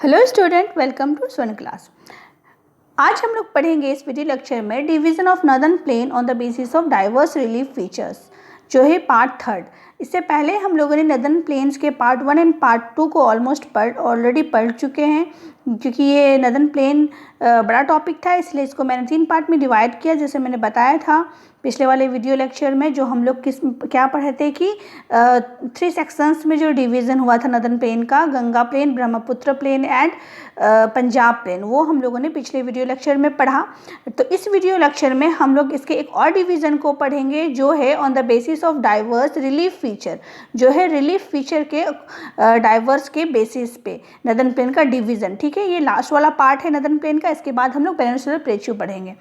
Hello student, welcome to swan class. आज हम लोग पढ़ेंगे इस वीडियो लेक्चर में division of northern plain on the basis of diverse relief features, जो है पार्ट थर्ड। इससे पहले हम लोगों ने नॉर्दर्न प्लेन्स के पार्ट 1 एंड पार्ट 2 को ऑलरेडी पढ़ चुके हैं, क्योंकि ये नॉर्दर्न प्लेन बड़ा टॉपिक था, इसलिए इसको मैंने 3 पार्ट में डिवाइड किया, जैसे मैंने बताया था पिछले वाले वीडियो लेक्चर में। जो हम लोग क्या पढ़े थे कि 3 सेक्शंस में जो डिवीज़न हुआ था नॉर्दर्न प्लेन का, Ganga plain, Brahmaputra plain and Punjab plain, वो हम लोगों ने पिछले वीडियो लेक्चर में पढ़ा। तो इस वीडियो लेक्चर में हम लोग इसके एक और डिवीज़न को पढ़ेंगे, जो है on the basis of diverse relief feature, जो है रिलीफ फीचर के डाइवर्स के बेसिस पे नॉर्दर्न प्लेन का डिवीज़न। ठीक है, ये लास्ट वाला पार्ट है नॉर्दर्न प्लेन का। इसके बाद हम लोग पेनिनसुलर प्लेट्यू पढ़ेंगे।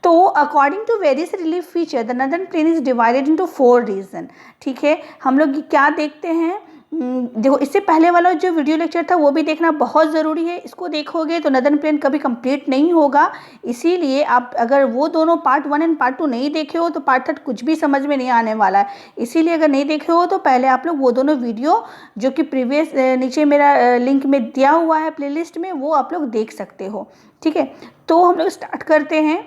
तो according to various relief feature the northern plain is divided into 4 region. ठीक है, हम लोग क्या देखते हैं, देखो इससे पहले वाला जो वीडियो लेक्चर था वो भी देखना बहुत ज़रूरी है। इसको देखोगे तो नॉर्दर्न प्लेन कभी कंप्लीट नहीं होगा, इसीलिए आप अगर वो दोनों पार्ट 1 एंड पार्ट 2 नहीं देखे हो तो पार्ट 3 कुछ भी समझ में नहीं आने वाला है। इसीलिए अगर नहीं देखे हो तो पहले आप लोग वो दोनों वीडियो, जो कि प्रीवियस नीचे मेरा लिंक में दिया हुआ है प्लेलिस्ट में, वो आप लोग देख सकते हो। ठीक है, तो हम लोग स्टार्ट करते हैं।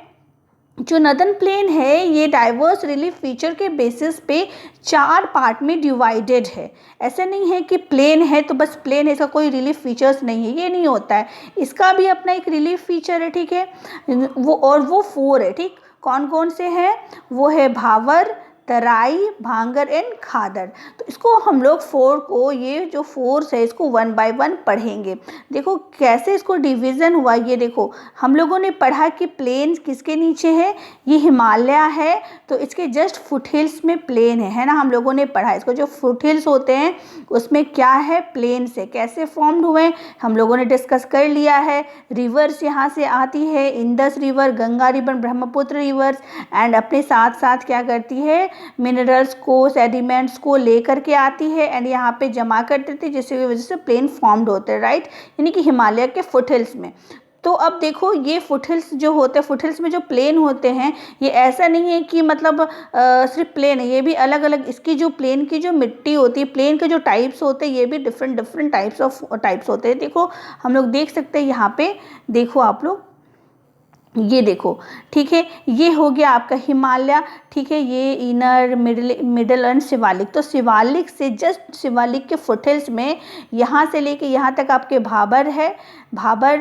जो नॉर्दर्न प्लेन है ये डाइवर्स रिलीफ फीचर के बेसिस पे 4 पार्ट में डिवाइडेड है। ऐसे नहीं है कि प्लेन है तो बस प्लेन है, इसका कोई रिलीफ फीचर्स नहीं है, ये नहीं होता है। इसका भी अपना एक रिलीफ फीचर है। ठीक है, वो 4 है। ठीक, कौन कौन से हैं? वो है भावर, तराई, भांगर एंड खादर। तो इसको हम लोग 4 को, ये जो 4 है इसको 1 बाय 1 पढ़ेंगे। देखो कैसे इसको डिवीज़न हुआ। ये देखो हम लोगों ने पढ़ा कि प्लेन किसके नीचे है, ये हिमालय है, तो इसके जस्ट फुट हिल्स में प्लेन है ना। हम लोगों ने पढ़ा इसको, जो फुट हिल्स होते हैं उसमें क्या है, प्लेन से कैसे फॉर्म्ड हुए हम लोगों ने डिस्कस कर लिया है। रिवर्स यहाँ से आती है, Indus river, Ganga river, Brahmaputra reverse, and अपने साथ साथ क्या करती है, मिनरल्स को, सेडिमेंट्स को लेकर के आती है एंड यहाँ पे जमा कर देती है, जिसकी वजह से प्लेन फॉर्म्ड होते हैं। राइट, यानी कि हिमालय के फुटहिल्स में। तो अब देखो ये फुटहिल्स जो होते हैं, फुटहिल्स में जो प्लेन होते हैं, ये ऐसा नहीं है कि मतलब सिर्फ प्लेन है, ये भी अलग अलग, इसकी जो प्लेन की जो मिट्टी होती है, प्लेन के जो टाइप्स होते हैं, ये भी डिफरेंट टाइप्स होते हैं। देखो हम लोग देख सकते हैं यहाँ पे, देखो आप लोग ये देखो। ठीक है, ये हो गया आपका हिमालय। ठीक है, ये इनर, मिडल एंड शिवालिक। तो शिवालिक से जस्ट शिवालिक के फुटहिल्स में यहाँ से लेके यहाँ तक आपके भाबर है, भाबर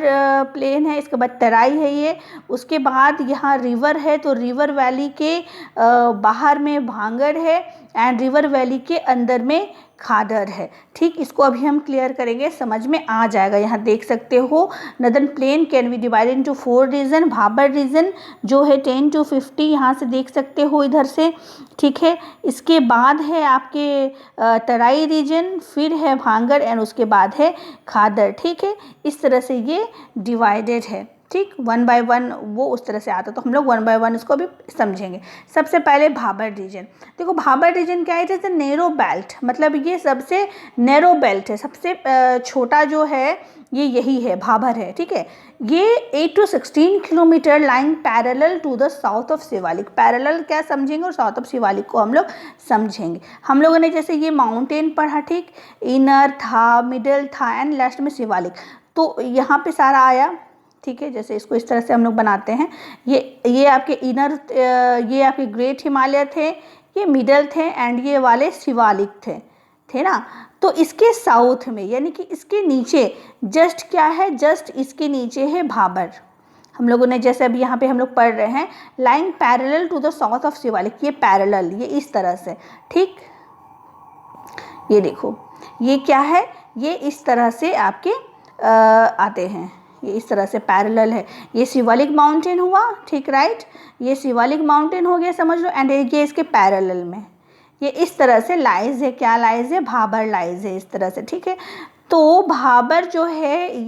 प्लेन है। इसके बाद तराई है ये, उसके बाद यहाँ रिवर है, तो रिवर वैली के बाहर में भांगड़ है एंड रिवर वैली के अंदर में खादर है। ठीक, इसको अभी हम क्लियर करेंगे, समझ में आ जाएगा। यहाँ देख सकते हो northern plain can be divided into 4 region. Bhabar region जो है 10 to 50, यहाँ से देख सकते हो इधर से। ठीक है, इसके बाद है आपके तराई रीजन, फिर है भांगड़ एंड उसके बाद है खादर। ठीक है, इस तरह से ये डिवाइडेड है। ठीक, 1 बाय 1 वो उस तरह से आता है, तो हम लोग 1 बाय 1 इसको भी समझेंगे। सबसे पहले भाबर रीजन। देखो भाबर रीजन क्या है, it is a narrow belt, मतलब ये सबसे नैरो बेल्ट है, सबसे छोटा जो है ये यही है, भाबर है। ठीक है, ये 8 to 16 kilometre line parallel to the south of Shivalik. Parallel क्या समझेंगे और साउथ ऑफ शिवालिक को हम लोग समझेंगे। हम लोगों ने जैसे ये माउंटेन पढ़ा, ठीक, इनर था, मिडल था एंड लास्ट में शिवालिक, तो यहाँ पे सारा आया। ठीक है, जैसे इसको इस तरह से हम लोग बनाते हैं। ये आपके इनर, ये आपके ग्रेट हिमालय थे, ये मिडल थे एंड ये वाले शिवालिक थे ना। तो इसके साउथ में, यानी कि इसके नीचे जस्ट क्या है, जस्ट इसके नीचे है भाबर। हम लोगों ने जैसे अभी यहाँ पे हम लोग पढ़ रहे हैं, line parallel to the south of Shivalik, ये पैरेलल, ये इस तरह से। ठीक, ये देखो ये क्या है, ये इस तरह से आपके आते हैं, ये इस तरह से पैरेलल है। ये शिवालिक माउंटेन हुआ, ठीक, राइट, ये शिवालिक माउंटेन हो गया, समझ लो, एंड ये इसके पैरेलल में ये इस तरह से लाइज है। क्या लाइज है? भाबर लाइज है, इस तरह से। ठीक है, तो भाबर जो है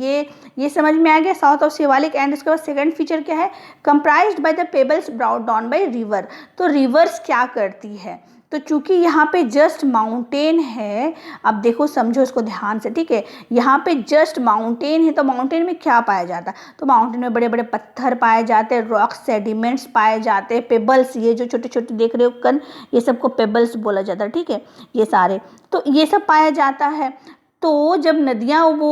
ये समझ में आ गया, साउथ ऑफ शिवालिक। एंड उसके बाद सेकंड फीचर क्या है, comprised by the pebbles brought down by river. तो रिवर्स क्या करती है, तो चूंकि यहाँ पे जस्ट माउंटेन है, अब देखो समझो इसको ध्यान से। ठीक है, यहाँ पे जस्ट माउंटेन है, तो माउंटेन में क्या पाया जाता है, तो माउंटेन में बड़े बड़े पत्थर पाए जाते हैं, रॉक सेडिमेंट्स पाए जाते हैं, पेबल्स, ये जो छोटे छोटे देख रहे हो कण, ये सबको पेबल्स बोला जाता है। ठीक है, ये सारे, तो ये सब पाया जाता है। तो जब नदियाँ वो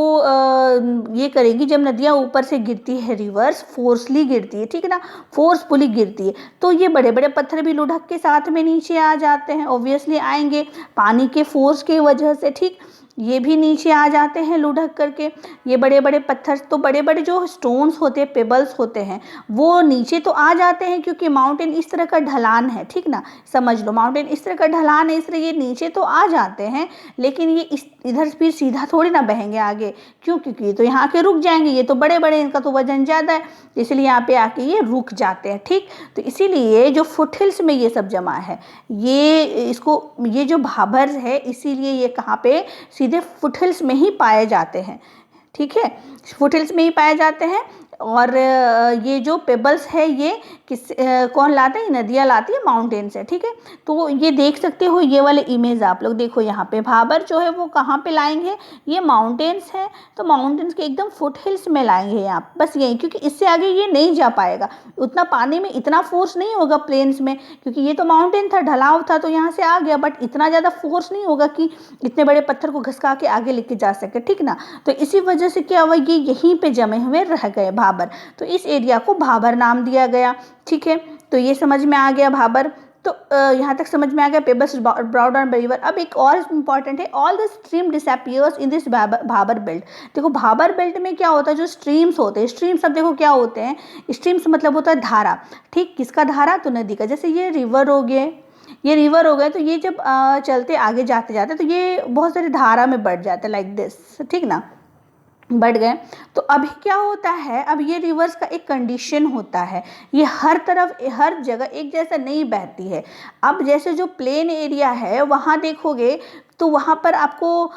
ये करेंगी, जब नदियाँ ऊपर से गिरती है, रिवर्स फोर्सली गिरती है, ठीक है ना, फोर्सफुली गिरती है, तो ये बड़े बड़े पत्थर भी लुढ़क के साथ में नीचे आ जाते हैं, ऑब्वियसली आएंगे पानी के फोर्स की वजह से, ठीक, ये भी नीचे आ जाते हैं लुढ़क करके। ये बड़े बड़े पत्थर, तो बड़े बड़े जो स्टोन्स होते हैं, पेबल्स होते हैं, वो नीचे तो आ जाते हैं क्योंकि माउंटेन इस तरह का ढलान है, ठीक ना, समझ लो माउंटेन इस तरह का ढलान है, इसलिए ये नीचे तो आ जाते हैं, लेकिन ये इधर फिर सीधा थोड़ी ना बहेंगे आगे, क्यों, क्योंकि ये तो यहाँ आके रुक जाएंगे, ये तो बड़े बड़े, इनका तो वजन ज़्यादा है, इसलिए यहाँ पे आके ये रुक जाते हैं, ठीक। तो इसीलिए जो फुटहिल्स में ये सब जमा है, ये इसको, ये जो भाबर है, इसीलिए ये कहाँ पे, सीधे फुटहिल्स में ही पाए जाते हैं, ठीक है, फुटहिल्स में ही पाए जाते हैं। और ये जो पेबल्स है ये कौन लाता है, नदियाँ लाती है माउंटेन से, ठीक है। तो ये देख सकते हो, ये वाले इमेज आप लोग देखो, यहाँ पे भाबर जो है वो कहाँ पे लाएंगे, ये माउंटेन्स है, तो माउंटेन्स के एकदम फुट हिल्स में लाएंगे यहाँ, बस यही, क्योंकि इससे आगे ये नहीं जा पाएगा, उतना पानी में इतना फोर्स नहीं होगा प्लेन्स में, क्योंकि ये तो माउंटेन था, ढलाव था, तो यहाँ से आ गया, बट इतना ज़्यादा फोर्स नहीं होगा कि इतने बड़े पत्थर को घसका के आगे लेके जा सके, ठीक ना। तो इसी वजह से क्या हुआ, ये यहीं पे जमे हुए रह गए भाबर, तो इस एरिया को भाबर नाम दिया गया, ठीक है। तो ये समझ में आ गया भाबर, तो यहाँ तक समझ में आ गया पेबल्स ब्रॉड ऑन रिवर। अब एक और इंपॉर्टेंट है, all the stream disappears in this Bhabar belt. देखो भाबर बेल्ट में क्या होता है, जो स्ट्रीम्स होते हैं, स्ट्रीम्स अब देखो क्या होते हैं, स्ट्रीम्स मतलब होता है धारा, ठीक, किसका धारा, तो नदी का, जैसे ये रिवर हो गए, ये रिवर हो गए, तो ये जब चलते आगे जाते जाते तो ये बहुत सारी धारा में बढ़ जाते हैं, लाइक दिस, ठीक ना, बढ़ गए। तो अभी क्या होता है, अब ये रिवर्स का एक कंडीशन होता है, ये हर तरफ हर जगह एक जैसा नहीं बहती है। अब जैसे जो प्लेन एरिया है वहाँ देखोगे तो वहाँ पर आपको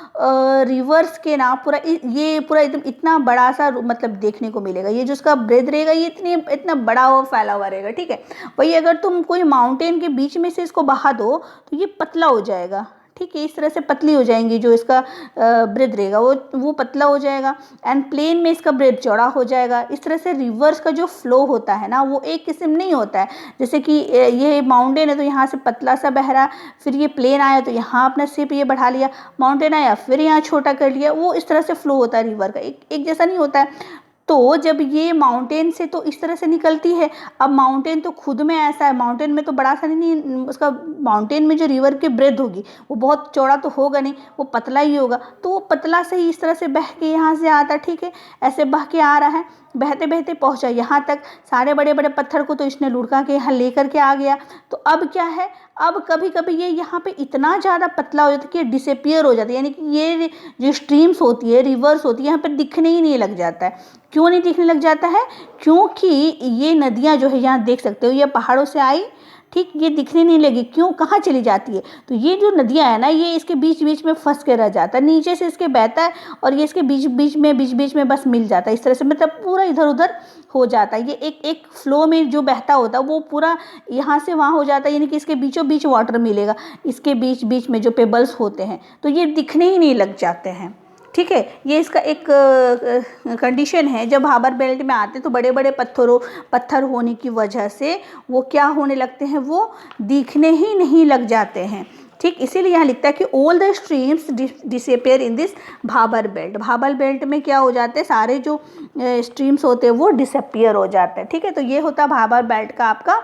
रिवर्स के ना पूरा ये पूरा एकदम इतना बड़ा सा मतलब देखने को मिलेगा, ये जो उसका ब्रेथ रहेगा ये इतना बड़ा हुआ फैला हुआ रहेगा, ठीक है। वही अगर तुम कोई माउंटेन के बीच में से इसको बहा दो तो ये पतला हो जाएगा, ठीक है, इस तरह से पतली हो जाएंगी, जो इसका ब्रेथ रहेगा वो पतला हो जाएगा, एंड प्लेन में इसका ब्रेथ चौड़ा हो जाएगा। इस तरह से रिवर्स का जो फ्लो होता है ना वो एक किस्म नहीं होता है, जैसे कि ये माउंटेन है तो यहाँ से पतला सा बह रहा, फिर ये प्लेन आया तो यहाँ अपना सिप ये बढ़ा लिया, माउंटेन आया फिर यहाँ छोटा कर लिया, वो इस तरह से फ्लो होता है रिवर का, एक जैसा नहीं होता है। तो जब ये माउंटेन से तो इस तरह से निकलती है, अब माउंटेन तो खुद में ऐसा है, माउंटेन में तो बड़ा सा नहीं उसका, माउंटेन में जो रिवर की ब्रेथ होगी वो बहुत चौड़ा तो होगा नहीं, वो पतला ही होगा, तो वो पतला से ही इस तरह से बह के यहाँ से आता, ठीक है, ऐसे बह के आ रहा है, बहते बहते पहुँचा यहाँ तक, सारे बड़े बड़े पत्थर को तो इसने लुढ़का के यहाँ लेकर के आ गया। तो अब क्या है, अब कभी कभी ये यहाँ पे इतना ज़्यादा पतला हो जाता है कि डिसअपियर हो जाता है, यानी कि ये जो स्ट्रीम्स होती है, रिवर्स होती है, यहाँ पर दिखने ही नहीं लग जाता है। क्यों नहीं दिखने लग जाता है, क्योंकि ये नदियाँ जो है यहाँ देख सकते हो, ये पहाड़ों से आई, ठीक, ये दिखने नहीं लगी, क्यों, कहाँ चली जाती है, तो ये जो नदियाँ है ना ये इसके बीच बीच में फंस के रह जाता है, नीचे से इसके बहता है और ये इसके बीच बीच में बस मिल जाता है, इस तरह से मतलब पूरा इधर उधर हो जाता है, ये एक फ्लो में जो बहता होता है वो पूरा यहाँ से वहाँ हो जाता है, यानी कि इसके बीचों बीच वाटर मिलेगा, इसके बीच बीच में जो पेबल्स होते हैं तो ये दिखने ही नहीं लग जाते हैं, ठीक है। ये इसका एक कंडीशन है, जब भाबर बेल्ट में आते तो बड़े बड़े पत्थर होने की वजह से वो क्या होने लगते हैं, वो दिखने ही नहीं लग जाते हैं, ठीक। इसीलिए यहाँ लिखता है कि all the streams disappear in this Bhabar belt. Bhabar belt में क्या हो जाते हैं, सारे जो स्ट्रीम्स होते हैं वो डिसअपियर हो जाते हैं, ठीक है। तो ये होता है भाबर बेल्ट का आपका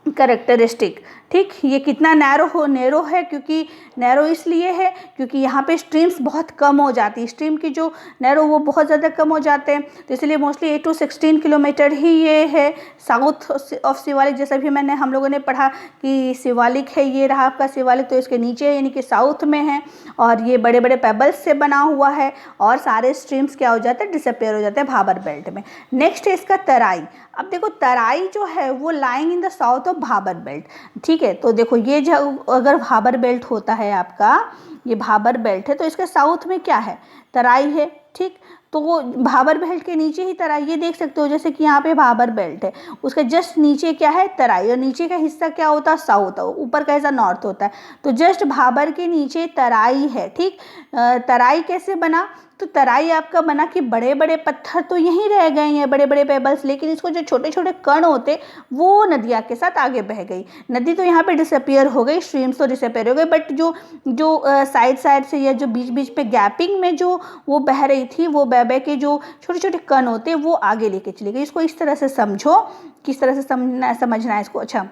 करेक्टरिस्टिक, ठीक। ये कितना नैरो है, क्योंकि नैरो इसलिए है क्योंकि यहाँ पे स्ट्रीम्स बहुत कम हो जाती है, स्ट्रीम की जो नैरो वो बहुत ज़्यादा कम हो जाते हैं, तो इसलिए मोस्टली 8 to 16 किलोमीटर ही ये है साउथ ऑफ शिवालिक। जैसा भी हम लोगों ने पढ़ा कि शिवालिक है, ये रहा आपका शिवालिक, तो इसके नीचे है, यानी कि साउथ में है, और ये बड़े बड़े पेबल्स से बना हुआ है, और सारे स्ट्रीम्स क्या हो जाते हैं, डिसअपियर हो जाते हैं भाबर बेल्ट में। नेक्स्ट है इसका तराई। अब देखो तराई जो है वो lying in the south of Bhabar belt, ठीक है। तो देखो ये जो अगर भाबर बेल्ट होता है आपका, ये भाबर बेल्ट है, तो इसके साउथ में क्या है, तराई है, ठीक। तो वो भाबर बेल्ट के नीचे ही तराई, ये देख सकते हो, जैसे कि यहाँ पे भाबर बेल्ट है, उसके जस्ट नीचे क्या है, तराई, और नीचे का हिस्सा क्या होता है, साउथ, ऊपर का हिस्सा नॉर्थ होता है। तो जस्ट भाबर के नीचे तराई है, ठीक। तराई कैसे बना, तो तराई आपका बना कि बड़े बड़े पत्थर तो यहीं रह गए हैं, बड़े बड़े पेबल्स, लेकिन इसको जो छोटे छोटे कण होते वो नदिया के साथ आगे बह गई। नदी तो यहाँ पे डिसअपियर हो गई, स्ट्रीम्स तो डिसअपियर हो गई, बट जो जो साइड साइड से या जो बीच बीच पे गैपिंग में जो वो बह रही थी, वो बह बह के जो छोटे छोटे कण होते वो आगे लेके चली गई। इसको इस तरह से समझो, किस तरह से समझना है इसको। अच्छा,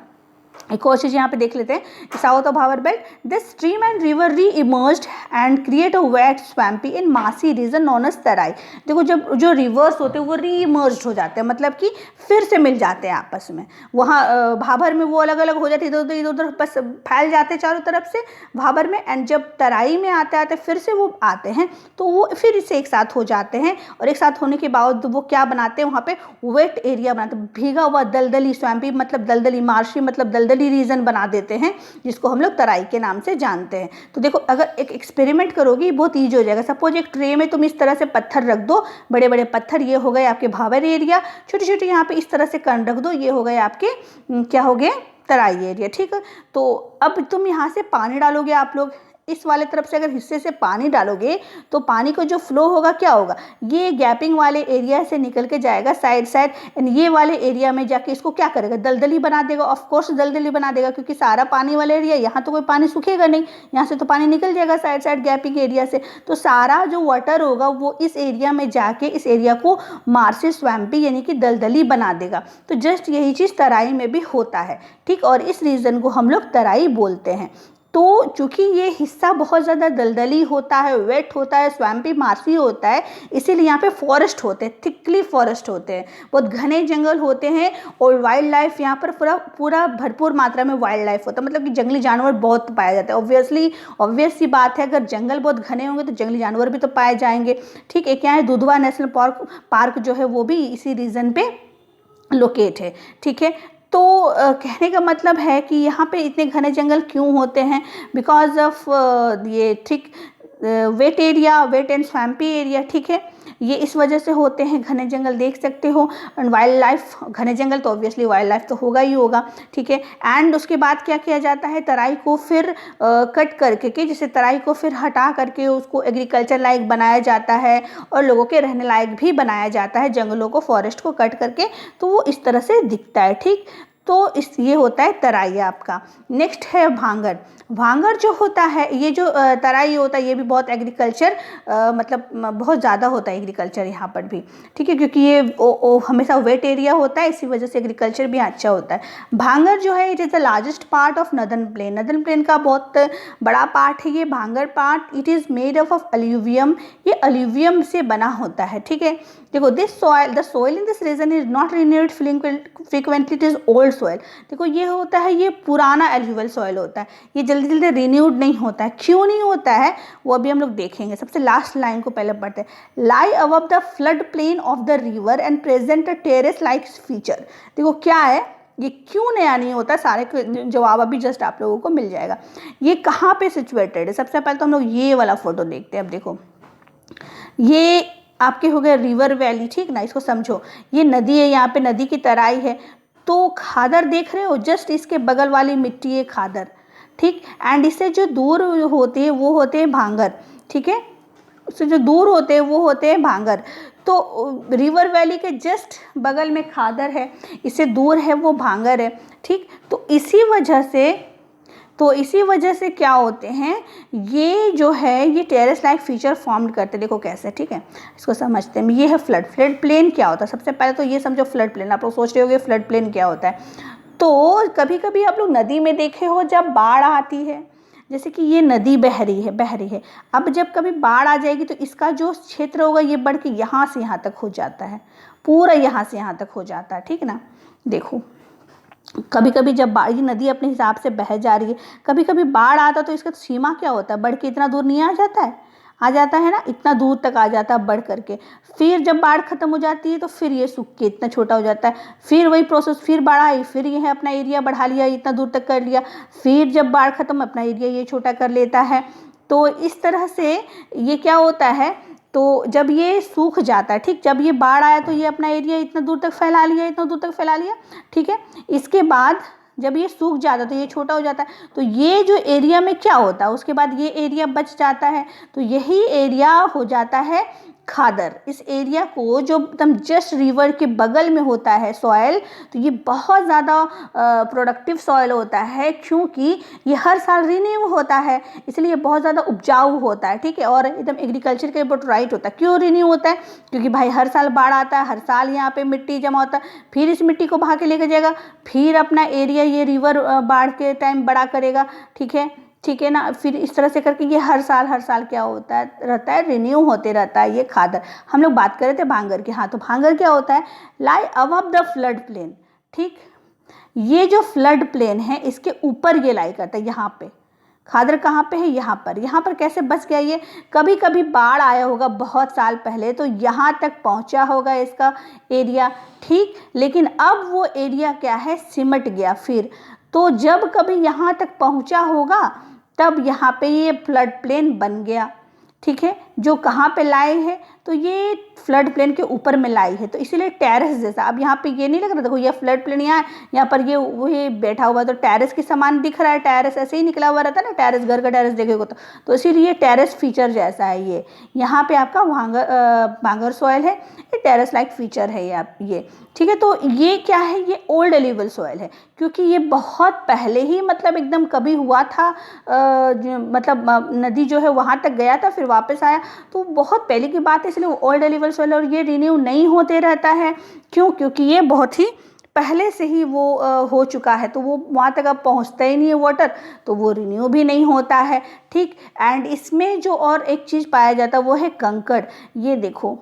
एक और चीज़ यहाँ पे देख लेते हैं। South of Bhabar belt this stream and river re emerged and create a wet swampy in marshy region known as तराई। देखो, जब जो रिवर्स होते हैं वो री इमर्ज्ड हो जाते हैं, मतलब कि फिर से मिल जाते हैं आपस में। वहाँ भाबर में वो अलग अलग हो जाते, इधर उधर बस फैल जाते हैं चारों तरफ से भाबर में, एंड जब तराई में आते आते फिर से वो आते हैं तो वो फिर इससे एक साथ हो जाते हैं, और एक साथ होने के बाद वो क्या बनाते हैं, वहाँ पे वेट एरिया बनाते हैं, भीगा हुआ दलदली, स्वैम्पी मतलब दलदली, मार्शी मतलब दलदली रीजन बना देते हैं, जिसको हम लोग तराई के नाम से जानते हैं। तो देखो, अगर एक एक्सपेरिमेंट करोगी बहुत ईजी हो जाएगा। सपोज एक ट्रे में तुम इस तरह से पत्थर रख दो, बड़े बड़े पत्थर, ये हो गए आपके भाबर एरिया, छोटे छोटे यहाँ पे इस तरह से कण रख दो, ये हो गए आपके क्या हो गए, तराई एरिया। ठीक है, तो अब तुम यहाँ से पानी डालोगे, आप लोग इस वाले तरफ से अगर हिस्से से पानी डालोगे तो पानी का जो फ्लो होगा क्या होगा, ये गैपिंग वाले एरिया से निकल के जाएगा साइड साइड, एंड ये वाले एरिया में जाके इसको क्या करेगा, दलदली बना देगा। ऑफ कोर्स दलदली बना देगा, क्योंकि सारा पानी वाला एरिया, यहाँ तो कोई पानी सूखेगा नहीं, यहाँ से तो पानी निकल जाएगा साइड साइड गैपिंग एरिया से, तो सारा जो वाटर होगा वो इस एरिया में जाके इस एरिया को मार्शी स्वैम्पी यानी कि दलदली बना देगा। तो जस्ट यही चीज़ तराई में भी होता है। ठीक, और इस रीजन को हम लोग तराई बोलते हैं। तो चूंकि ये हिस्सा बहुत ज़्यादा दलदली होता है, वेट होता है, स्वैम्पी मार्शी होता है, इसीलिए यहाँ पे फॉरेस्ट होते हैं, थिकली फॉरेस्ट होते हैं, बहुत घने जंगल होते हैं, और वाइल्ड लाइफ यहाँ पर पूरा भरपूर मात्रा में वाइल्ड लाइफ होता है, मतलब कि जंगली जानवर बहुत पाए जाते हैं। ऑब्वियस सी बात है, अगर जंगल बहुत घने होंगे तो जंगली जानवर भी तो पाए जाएंगे। ठीक है, क्या है, दुधवा नेशनल पार्क जो है वो भी इसी रीजन पे लोकेट है। ठीक है, तो कहने का मतलब है कि यहाँ पे इतने घने जंगल क्यों होते हैं, बिकॉज ऑफ ये ठीक wet area, wet and swampy area. ठीक है, ये इस वजह से होते हैं घने जंगल, देख सकते हो। एंड वाइल्ड लाइफ, घने जंगल तो ऑब्वियसली वाइल्ड लाइफ तो होगा ही होगा। ठीक है, एंड उसके बाद क्या किया जाता है, तराई को फिर कट करके कि जैसे तराई को फिर हटा करके उसको एग्रीकल्चर लायक बनाया जाता है और लोगों के रहने लायक भी बनाया जाता है, जंगलों को, फॉरेस्ट को कट करके, तो वो इस तरह से दिखता है। ठीक, तो ये होता है तराई आपका। नेक्स्ट है भांगर। भांगर जो होता है, ये जो तराई होता है, ये भी बहुत एग्रीकल्चर मतलब बहुत ज़्यादा होता है एग्रीकल्चर यहाँ पर भी। ठीक है, क्योंकि ये हमेशा वेट एरिया होता है, इसी वजह से एग्रीकल्चर भी अच्छा होता है। भांगर जो है, it is the largest part of northern plain. Northern plain का बहुत बड़ा पार्ट है ये Bhangar part. It is made of alluvium, ये अलूवियम से बना होता है। ठीक है, देखो, the soil in this region is not renewed frequently, it is old soil. देखो, ये होता है, ये पुराना एल्यूवियल सॉइल होता है, ये जल्दी जल्दी रिन्यूड नहीं होता है। क्यों नहीं होता है वो अभी हम लोग देखेंगे। सबसे लास्ट लाइन को पहले पढ़ते हैं। Lie above the flood plain of the river and present a terrace like feature. देखो क्या है, ये क्यों नया नहीं होता, सारे जवाब अभी जस्ट आप लोगों को मिल जाएगा। ये कहाँ पे सिचुएटेड है, सबसे पहले तो हम लोग ये वाला फोटो देखते हैं। अब देखो, ये आपके हो गए रिवर वैली। ठीक ना, इसको समझो, ये नदी है, यहाँ पे नदी की तराई है, तो खादर देख रहे हो, जस्ट इसके बगल वाली मिट्टी है खादर। ठीक, एंड इससे जो दूर होते हैं वो होते हैं भांगर। ठीक है, उससे जो दूर होते हैं वो होते हैं भांगर। तो रिवर वैली के जस्ट बगल में खादर है, इससे दूर है वो भांगर है। ठीक, तो इसी वजह से क्या होते हैं, ये जो है ये टेरेस लाइक फीचर फॉर्म करते हैं। देखो कैसे। ठीक है, इसको समझते हैं। ये है फ्लड प्लेन क्या होता है। सबसे पहले तो ये समझो फ्लड प्लेन, आप लोग सोच रहे होगे फ्लड प्लेन क्या होता है। तो कभी कभी आप लोग नदी में देखे हो, जब बाढ़ आती है, जैसे कि ये नदी बह रही है, अब जब कभी बाढ़ आ जाएगी तो इसका जो क्षेत्र होगा ये बढ़ के यहाँ से यहाँ तक हो जाता है, पूरा यहाँ से यहाँ तक हो जाता है। ठीक ना, देखो कभी कभी जब ये नदी अपने हिसाब से बह जा रही है, कभी कभी बाढ़ आता तो इसका सीमा क्या होता है, बढ़ के इतना दूर नहीं आ जाता है ना, इतना दूर तक आ जाता है बढ़ करके। फिर जब बाढ़ खत्म हो जाती है तो फिर ये सूख के इतना छोटा हो जाता है, फिर वही प्रोसेस, फिर बाढ़ आई, फिर ये है अपना एरिया बढ़ा लिया, इतना दूर तक कर लिया, फिर जब बाढ़ खत्म अपना एरिया ये छोटा कर लेता है। तो इस तरह से ये क्या होता है, तो जब ये सूख जाता है, ठीक, जब ये बाढ़ आया तो ये अपना एरिया इतना दूर तक फैला लिया, ठीक है। इसके बाद जब ये सूख जाता है तो ये छोटा हो जाता है, तो ये जो एरिया में क्या होता है, उसके बाद ये एरिया बच जाता है, तो यही एरिया हो जाता है खादर। इस एरिया को जो एकदम जस्ट रिवर के बगल में होता है सॉयल, तो ये बहुत ज़्यादा प्रोडक्टिव सॉयल होता है, क्योंकि ये हर साल रिन्यू होता है, इसलिए बहुत ज़्यादा उपजाऊ होता है, ठीक है, और एकदम एग्रीकल्चर के ऊपर राइट होता है। क्यों रिन्यू होता है? क्योंकि भाई हर साल बाढ़ आता है, हर साल यहाँ पे मिट्टी जमा होता है, फिर इस मिट्टी को बहा के लेकर जाएगा, फिर अपना एरिया ये रिवर बाढ़ के टाइम बड़ा करेगा, ठीक है ना। फिर इस तरह से करके ये हर साल क्या होता है रहता है, रिन्यू होते रहता है ये खादर। हम लोग बात कर रहे थे भांगर की। हाँ, तो भांगर क्या होता है? लाई अबव द फ्लड प्लेन, ठीक। ये जो फ्लड प्लेन है इसके ऊपर ये लाई करता है। यहाँ पे खादर कहाँ पे है? यहाँ पर कैसे बच गया ये? कभी कभी बाढ़ आया होगा बहुत साल पहले, तो यहाँ तक पहुँचा होगा इसका एरिया, ठीक। लेकिन अब वो एरिया क्या है, सिमट गया। फिर तो जब कभी यहाँ तक पहुँचा होगा तब यहाँ पे ये फ्लड प्लेन बन गया, ठीक है। जो कहाँ पे लाई है, तो ये फ्लड प्लेन के ऊपर में लाई है, तो इसीलिए टेरेस जैसा। अब यहाँ पे ये नहीं लग रहा, देखो ये फ्लड प्लेन यहाँ पर ये वही बैठा हुआ, तो टेरेस के समान दिख रहा है। टेरेस ऐसे ही निकला हुआ रहता है ना, टेरेस, घर का टेरेस देखेगा तो इसीलिए टेरेस फीचर जैसा है ये। यहाँ पे आपका भांगर सॉइल है, ये टेरेस लाइक फीचर है ये, ठीक है। तो ये क्या है? ये ओल्ड एल्यूवियल सॉइल है, क्योंकि ये बहुत पहले ही मतलब एकदम कभी हुआ था, मतलब नदी जो है वहाँ तक गया था, फिर वापस आया, तो बहुत पहले की बात है, इसलिए ओल्ड एल्यूवियल सॉइल। और ये रिन्यू नहीं होते रहता है, क्यों? क्योंकि ये बहुत ही पहले से ही वो हो चुका है, तो वो वहाँ तक अब पहुँचता ही नहीं है वाटर, तो वो रिन्यू भी नहीं होता है, ठीक। एंड इसमें जो और एक चीज़ पाया जाता है वो है कंकड़। ये देखो,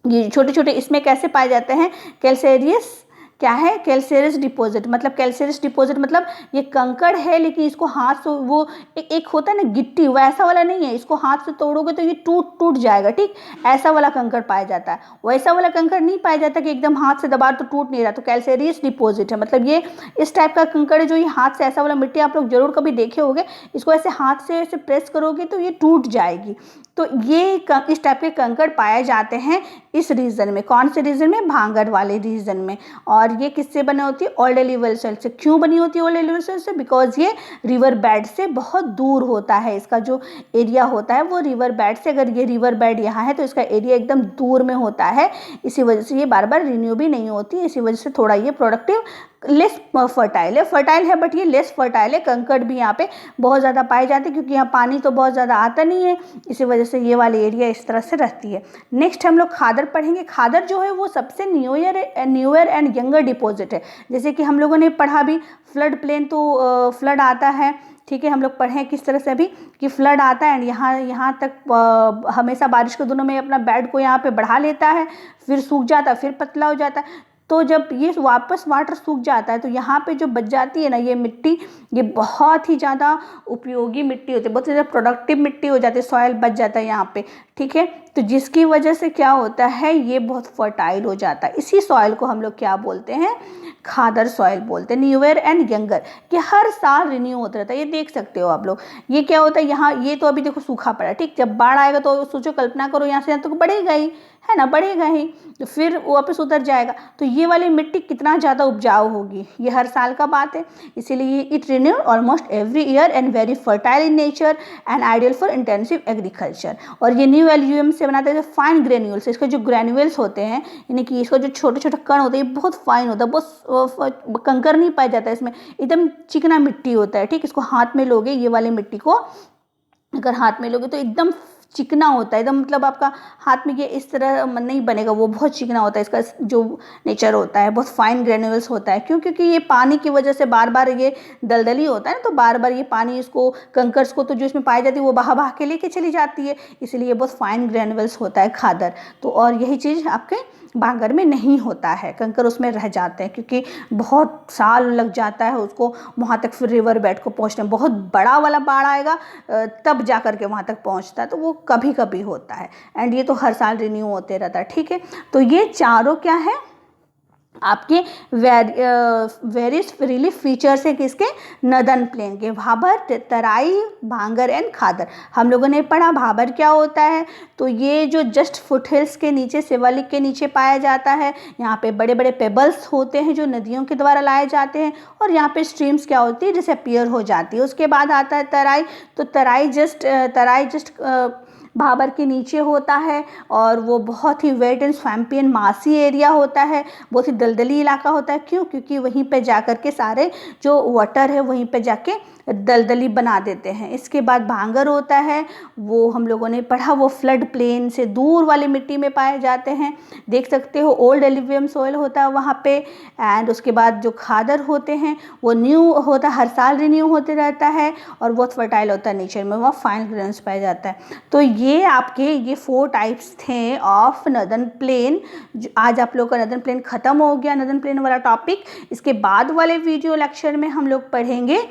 ये छोटे छोटे इसमें कैसे पाए जाते हैं? कैल्सेरियस, क्या है? Calcareous deposit. मतलब कैल्सेरियस डिपॉजिट मतलब ये कंकड़ है, लेकिन इसको हाथ से वो एक होता है ना गिट्टी, वैसा वाला नहीं है। इसको हाथ से तोड़ोगे तो ये टूट जाएगा, ठीक। ऐसा वाला कंकड़ पाया जाता है, वैसा वाला कंकड़ नहीं पाया जाता कि एकदम हाथ से दबा तो टूट नहीं रहा। तो कैल्सेरियस डिपॉजिट है, मतलब ये इस टाइप का कंकड़ है जो ये हाथ से, ऐसा वाला मिट्टी आप लोग जरूर कभी देखे होंगे, इसको ऐसे हाथ से ऐसे प्रेस करोगे तो ये टूट जाएगी। तो ये इस टाइप के कंकड़ पाए जाते हैं इस रीजन में। कौन से रीजन में? भांगर वाले रीजन में। और ये किससे बनी होती है? ओल्ड एल्यूवियल सॉइल से। क्यों बनी होती है ओल्ड एल्यूवियल सॉइल से? बिकॉज ये रिवर बेड से बहुत दूर होता है, इसका जो एरिया होता है वो रिवर बेड से, अगर ये रिवर बेड यहाँ है तो इसका एरिया एकदम दूर में होता है, इसी वजह से ये बार बार रिन्यू भी नहीं होती, इसी वजह से थोड़ा ये प्रोडक्टिव लेस फर्टाइल है, बट ये लेस फर्टाइल है। कंकड़ भी यहाँ पे बहुत ज़्यादा पाए जाते हैं, क्योंकि यहाँ पानी तो बहुत ज़्यादा आता नहीं है, इसी वजह से ये वाली एरिया इस तरह से रहती है। नेक्स्ट हम लोग खादर पढ़ेंगे। खादर जो है वो सबसे न्यूअर एंड यंगर डिपॉजिट है। जैसे कि हम लोगों ने पढ़ा भी, फ्लड प्लेन तो फ्लड आता है, ठीक है। हम लोग पढ़े किस तरह से अभी कि फ्लड आता है एंड यहाँ तक हमेशा बारिश के दिनों में अपना बेड को यहाँ पे बढ़ा लेता है, फिर सूख जाता है, फिर पतला हो जाता है। तो जब ये वापस वाटर सूख जाता है तो यहाँ पे जो बच जाती है ना ये मिट्टी, ये बहुत ही ज़्यादा उपयोगी मिट्टी होती है, बहुत ज़्यादा प्रोडक्टिव मिट्टी हो जाती है, सॉइल बच जाता है यहाँ पे, ठीक है। तो जिसकी वजह से क्या होता है, ये बहुत फर्टाइल हो जाता है। इसी सॉइल को हम लोग क्या बोलते हैं? खादर सॉइल बोलते हैं। न्यूअर एंड यंगर, कि हर साल रिन्यू होता रहता है। ये देख सकते हो आप लोग, ये क्या होता है यहाँ, ये तो अभी देखो सूखा पड़ा है, ठीक। जब बाढ़ आएगा तो सोचो, कल्पना करो यहाँ से यहाँ तक बढ़ेगा ही, है ना, बढ़ेगा ही, तो फिर वापस उतर जाएगा। तो ये वाली मिट्टी कितना ज़्यादा उपजाऊ होगी, ये हर साल का बात है। इसीलिए it renew almost every year and very fertile in nature and ideal for intensive agriculture. और ये न्यू एल्यूवियम से बनाते हैं फाइन ग्रेन्यूल्स। इसके जो ग्रेन्यूल्स होते हैं, यानी कि इसका जो छोटे छोटे कण होते हैं, ये बहुत फाइन होता है, बहुत कंकर नहीं पाया जाता है इसमें, एकदम चिकना मिट्टी होता है, ठीक। इसको हाथ में लोगे, ये वाली मिट्टी को अगर हाथ में लोगे तो एकदम चिकना होता है, एकदम मतलब आपका हाथ में ये इस तरह नहीं बनेगा, वो बहुत चिकना होता है। इसका जो नेचर होता है बहुत फाइन ग्रेन्यूल्स होता है। क्यों? क्योंकि ये पानी की वजह से बार बार ये दलदली होता है ना, तो बार बार ये पानी इसको, कंकर्स को तो जो इसमें पाई जाती है वो बहा के लेके चली जाती है, इसलिए ये बहुत फाइन ग्रेन्यूल्स होता है खादर। तो और यही चीज़ आपके भांगर में नहीं होता है, कंकर उसमें रह जाते हैं, क्योंकि बहुत साल लग जाता है उसको वहाँ तक फिर रिवर बेड को पहुँचने में। बहुत बड़ा वाला बाढ़ आएगा तब जा कर के वहाँ तक पहुँचता है, तो वो कभी कभी होता है। एंड ये तो हर साल रिन्यू होते रहता है, ठीक है। तो ये चारों क्या है? आपके वेरियस रिलीफ फीचर्स है किसके, नदन प्लेन के, भाबर, तराई, भांगर एंड खादर। हम लोगों ने पढ़ा भाबर क्या होता है, तो ये जो जस्ट फुट हिल्स के नीचे, शिवालिक के नीचे पाया जाता है। यहाँ पे बड़े बड़े पेबल्स होते हैं जो नदियों के द्वारा लाए जाते हैं, और यहाँ पे स्ट्रीम्स क्या होती है, डिसअपीयर हो जाती है। उसके बाद आता है तराई, तो तराई जस्ट भाबर के नीचे होता है, और वो बहुत ही वेट एंड स्वैम्पी एंड मासी एरिया होता है, बहुत ही दलदली इलाका होता है। क्यों? क्योंकि वहीं पे जाकर के सारे जो वाटर है वहीं पे जाके दलदली बना देते हैं। इसके बाद भांगर होता है, वो हम लोगों ने पढ़ा, वो फ्लड प्लेन से दूर वाली मिट्टी में पाए जाते हैं। देख सकते हो ओल्ड एल्यूवियम सोइल होता है वहाँ पे। एंड उसके बाद जो खादर होते हैं वो न्यू होता है, हर साल रिन्यू होते रहता है, और बहुत फर्टाइल होता है नेचर में, वहाँ फाइन ग्रेन्स पाया जाता है। तो ये आपके ये 4 टाइप्स थे ऑफ नदर्न प्लेन। आज आप लोग का नदर्न प्लेन ख़त्म हो गया, नदर्न प्लेन वाला टॉपिक। इसके बाद वाले वीडियो लेक्चर में हम लोग पढ़ेंगे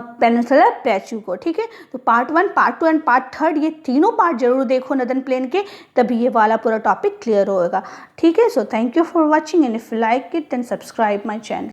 पेनिनसुलर प्लेट्यू को, ठीक है। तो पार्ट 1, पार्ट 2 एंड पार्ट 3 ये तीनों पार्ट जरूर देखो नदर्न प्लेन के, तभी ये वाला पूरा टॉपिक क्लियर होएगा, ठीक है। So thank you for watching, and if you like it then subscribe my channel.